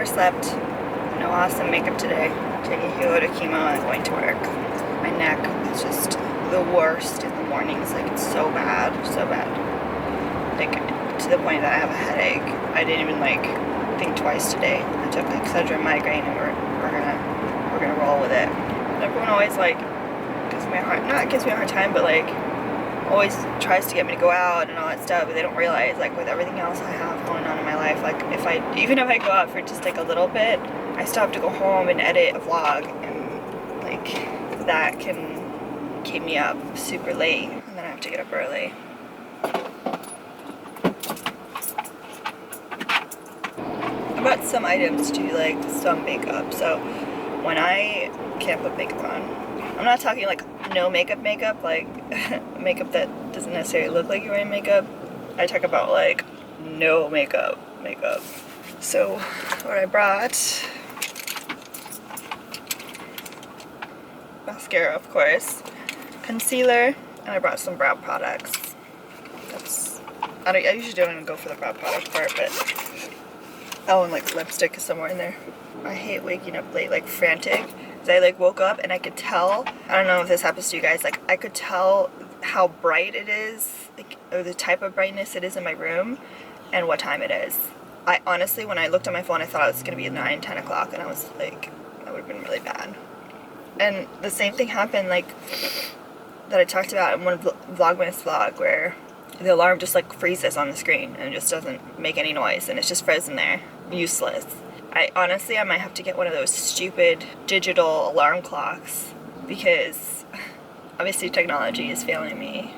slept. No awesome makeup today. Taking Hugo to chemo and going to work. My neck is just the worst in the mornings. Like, it's so bad, so bad. Like, to the point that I have a headache. I didn't even like think twice today. I took Excedrin migraine and we're gonna roll with it. Everyone always like gives me a hard time, but like always tries to get me to go out and all that stuff, but they don't realize, like, with everything else I have going on in my life, like, even if I go out for just like a little bit, I still have to go home and edit a vlog, and like that can keep me up super late, and then I have to get up early. I bought some items to like some makeup. So when I can't put makeup on, I'm not talking like no makeup, like makeup that doesn't necessarily look like you're wearing makeup. I talk about like no makeup. So what I brought, mascara of course, concealer, and I brought some brow products. I usually don't even go for the brow product part, but oh, and like lipstick is somewhere in there. I hate waking up late, like frantic. Cause I like woke up and I could tell, I don't know if this happens to you guys, like I could tell how bright it is, like, or the type of brightness it is in my room and what time it is. I honestly, when I looked at my phone, I thought it was gonna be 9, 10 o'clock, and I was like, that would have been really bad. And the same thing happened, like, that I talked about in one of Vlogmas vlog, where the alarm just like freezes on the screen and it just doesn't make any noise, and it's just frozen there, useless. I might have to get one of those stupid digital alarm clocks, because obviously technology is failing me.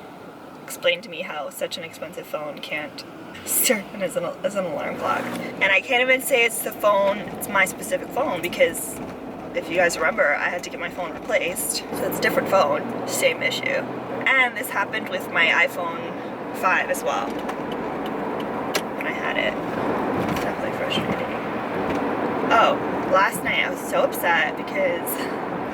Explain to me how such an expensive phone can't serve as an alarm clock. And I can't even say it's the phone, it's my specific phone, because if you guys remember, I had to get my phone replaced. So it's a different phone, same issue. And this happened with my iPhone 5 as well. When I had it. It's definitely frustrating. Oh, last night I was so upset because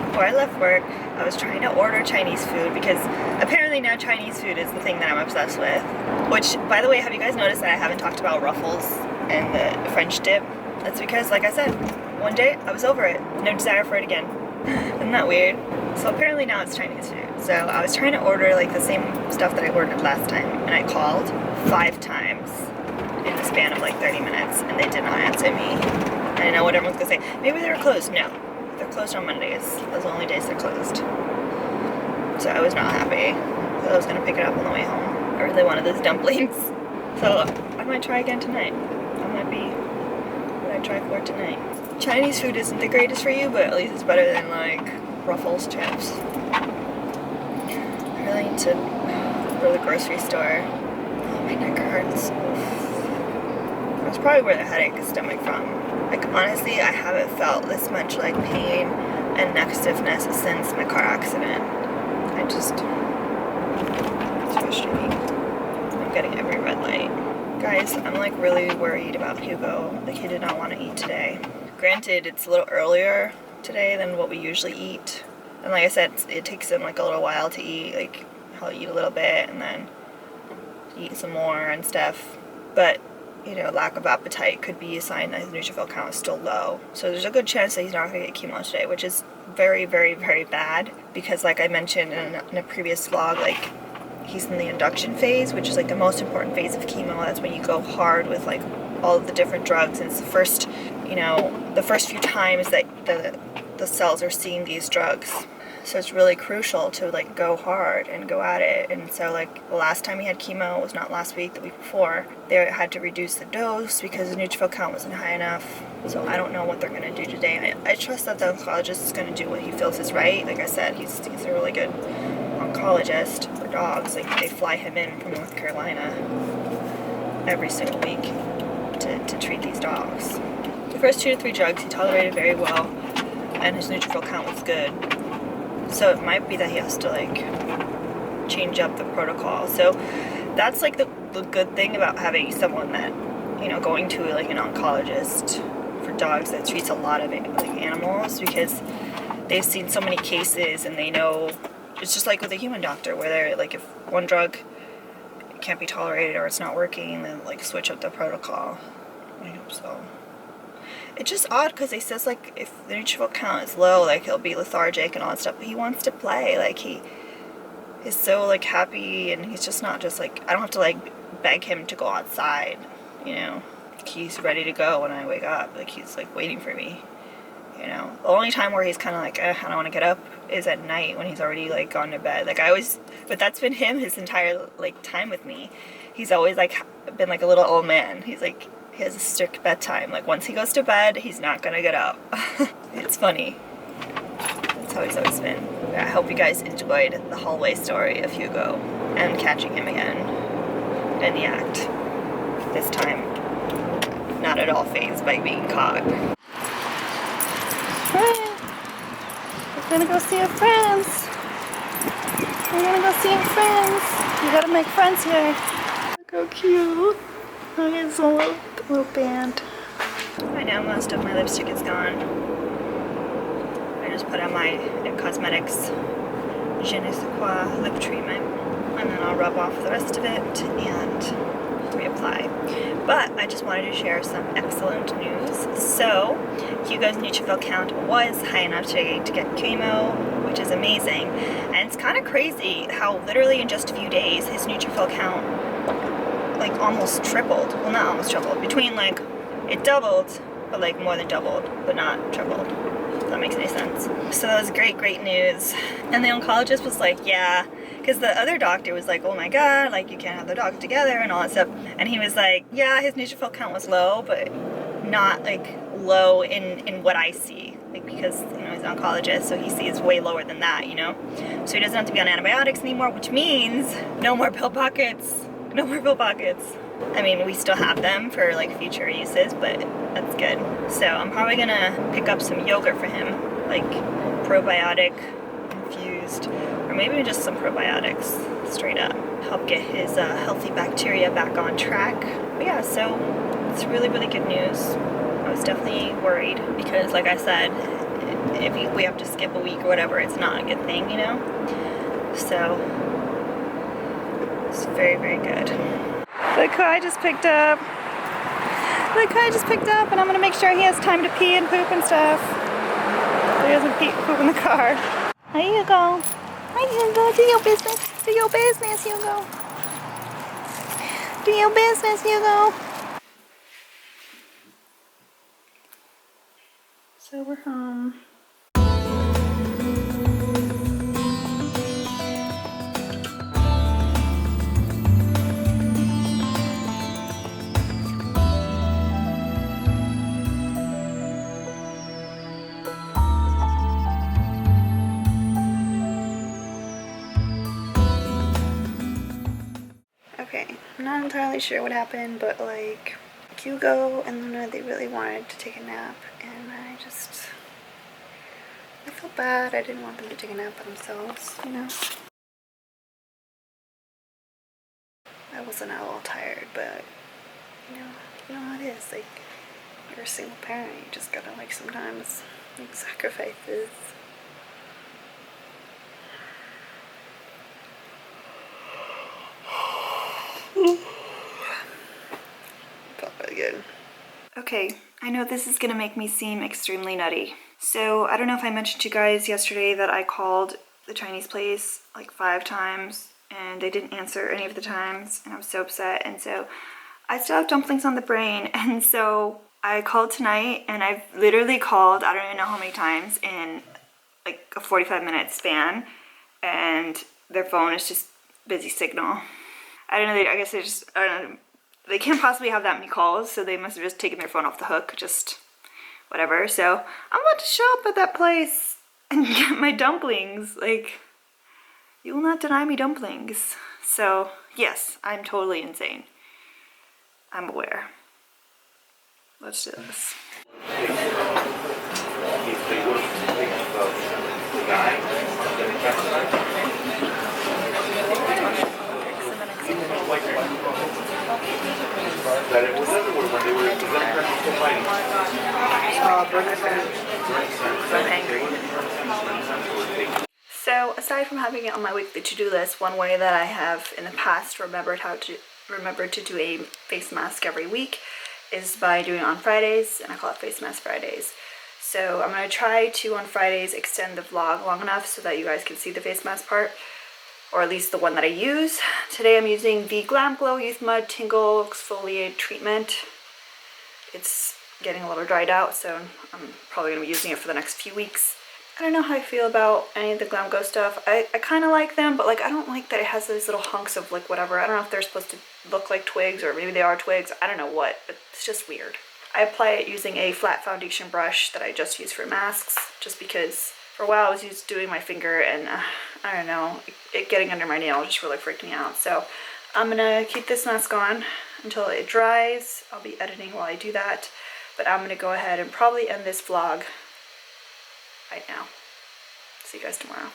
before I left work, I was trying to order Chinese food, because apparently now Chinese food is the thing that I'm obsessed with. Which, by the way, have you guys noticed that I haven't talked about Ruffles and the French dip? That's because, like I said, one day I was over it. No desire for it again. Isn't that weird? So apparently now it's Chinese food. So I was trying to order like the same stuff that I ordered last time, and I called 5 times in the span of like 30 minutes, and they did not answer me. I know what everyone's gonna say. Maybe they were closed. No, they're closed on Mondays. Those are the only days they're closed. So I was not happy. So I was gonna pick it up on the way home. I really wanted those dumplings. So I might try again tonight. That might be what I try for tonight. Chinese food isn't the greatest for you, but at least it's better than like Ruffles chips. I really need to go to the grocery store. Oh, my neck hurts. That's probably where the headache is stemming from. Like, honestly, I haven't felt this much like pain and neck stiffness since my car accident. It's frustrating. I'm getting every red light. Guys, I'm like really worried about Hugo. Like, he did not want to eat today. Granted, it's a little earlier today than what we usually eat. And like I said, it takes him like a little while to eat. Like, he'll eat a little bit and then eat some more and stuff. But, you know, lack of appetite could be a sign that his neutrophil count is still low. So there's a good chance that he's not going to get chemo today, which is very, very, very bad. Because like I mentioned in a previous vlog, like, he's in the induction phase, which is like the most important phase of chemo. That's when you go hard with like all of the different drugs, and it's the first, you know, the first few times that the cells are seeing these drugs. So it's really crucial to like go hard and go at it. And so like the last time he had chemo was not last week, the week before. They had to reduce the dose because the neutrophil count wasn't high enough. So I don't know what they're gonna do today. I trust that the oncologist is gonna do what he feels is right. Like I said, he's a really good oncologist for dogs. Like, they fly him in from North Carolina every single week to treat these dogs. The first 2 to 3 drugs he tolerated very well, and his neutrophil count was good. So it might be that he has to like change up the protocol. So that's like the good thing about having someone that, you know, going to like an oncologist for dogs that treats a lot of like animals, because they've seen so many cases and they know. It's just like with a human doctor, where they're like, if one drug can't be tolerated or it's not working, then like switch up the protocol. I hope so. it's just odd because he says like if the neutrophil count is low, like he'll be lethargic and all that stuff, but he wants to play. Like he is so like happy, and he's just not just like, I don't have to like beg him to go outside, you know. He's ready to go when I wake up. Like he's like waiting for me, you know. The only time where he's kind of like, I don't want to get up is at night when he's already like gone to bed. Like I always, but that's been him his entire like time with me. He's always like been like a little old man. He's like, he has a strict bedtime. Like once he goes to bed, he's not gonna get up. It's funny. That's how he's always been. I hope you guys enjoyed the hallway story of Hugo and catching him again in the act. This time, not at all fazed by being caught. Right. We're gonna go see our friends. We're gonna go see our friends. You gotta make friends here. Look how cute. Look at this little band. I know most of my lipstick is gone. I just put on my Cosmetics Je ne sais quoi lip treatment, and then I'll rub off the rest of it and reapply. But I just wanted to share some excellent news. So Hugo's neutrophil count was high enough to get chemo, which is amazing. And it's kind of crazy how literally in just a few days his neutrophil count like almost tripled. Well, not almost tripled. Between like, it doubled, but like more than doubled, but not tripled. If that makes any sense. So that was great news. And the oncologist was like, yeah, because the other doctor was like, oh my god, like you can't have the dogs together and all that stuff. And he was like, yeah, his neutrophil count was low, but not like low in what I see. Like because, you know, he's an oncologist, so he sees way lower than that, you know? So he doesn't have to be on antibiotics anymore, which means no more pill pockets. No more pill pockets. I mean, we still have them for like future uses, but that's good. So I'm probably gonna pick up some yogurt for him, like probiotic infused, or maybe just some probiotics straight up. Help get his healthy bacteria back on track. But yeah, so it's really good news. I was definitely worried because, like I said, if we have to skip a week or whatever, it's not a good thing, you know? So it's very good. Look who I just picked up. Look who I just picked up, and I'm gonna make sure he has time to pee and poop and stuff. So he doesn't poop in the car. Hi, Hugo. Hi, Hugo. Do your business. Do your business, Hugo. Do your business, Hugo. So we're home. Okay, I'm not entirely sure what happened, but like Hugo and Luna, they really wanted to take a nap, and I felt bad. I didn't want them to take a nap by themselves, you know. I wasn't at all tired, but you know how it is. Like, you're a single parent, you just gotta like sometimes make sacrifices. Felt really good. Okay, I know this is gonna make me seem extremely nutty. So I don't know if I mentioned to you guys yesterday that I called the Chinese place like 5 times and they didn't answer any of the times, and I was so upset. And so I still have dumplings on the brain, and so I called tonight, and I've literally called I don't even know how many times in like a 45-minute span, and their phone is just busy signal. I don't know, I guess they just, I don't know, they can't possibly have that many calls, so they must have just taken their phone off the hook, just whatever. So I'm about to show up at that place and get my dumplings. Like, you will not deny me dumplings. So yes, I'm totally insane. I'm aware. Let's do this. I'm angry. So aside from having it on my weekly to-do list, one way that I have in the past remembered to do a face mask every week is by doing it on Fridays, and I call it Face Mask Fridays. So I'm going to try to, on Fridays, extend the vlog long enough so that you guys can see the face mask part, or at least the one that I use. Today I'm using the Glam Glow Youth Mud Tingle Exfoliate Treatment. It's getting a little dried out, so I'm probably going to be using it for the next few weeks. I don't know how I feel about any of the Glam Glow stuff. I kind of like them, but like I don't like that it has these little hunks of like whatever. I don't know if they're supposed to look like twigs, or maybe they are twigs. I don't know what, but it's just weird. I apply it using a flat foundation brush that I just use for masks, just because for a while I was doing my finger, and I don't know, it getting under my nail just really freaked me out. So I'm gonna keep this mask on until it dries. I'll be editing while I do that, but I'm gonna go ahead and probably end this vlog right now. See you guys tomorrow.